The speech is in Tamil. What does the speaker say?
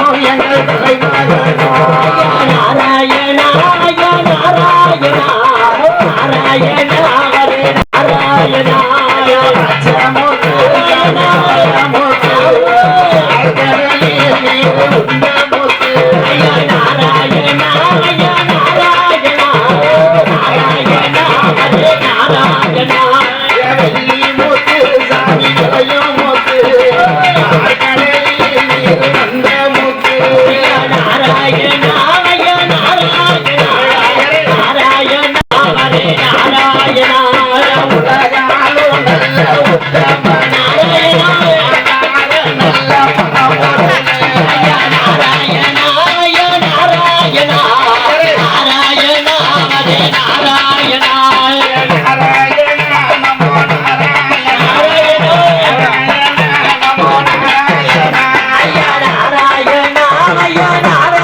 எங்கள் தலைமகனோ நாராயணா நாராயணா நாராயணா ஹரே நாராயணா ராஜமூர்த்தி நாராயணமூர்த்தி நாராயணா நாராயணா நாராயணா ஹரே நாராயணா மூர்த்தி சாமி மூர்த்தி நாராயணா நாராயணா நாராயணா ஹரே நாராயணா உலகாலோ நல்ல உத்தம நாராயணா நல்ல நாராயணா நாராயணா நாராயணா ஹரே நாராயணா நாராயணா நமோ நாராயணா நமோ நாராயணா நாராயணா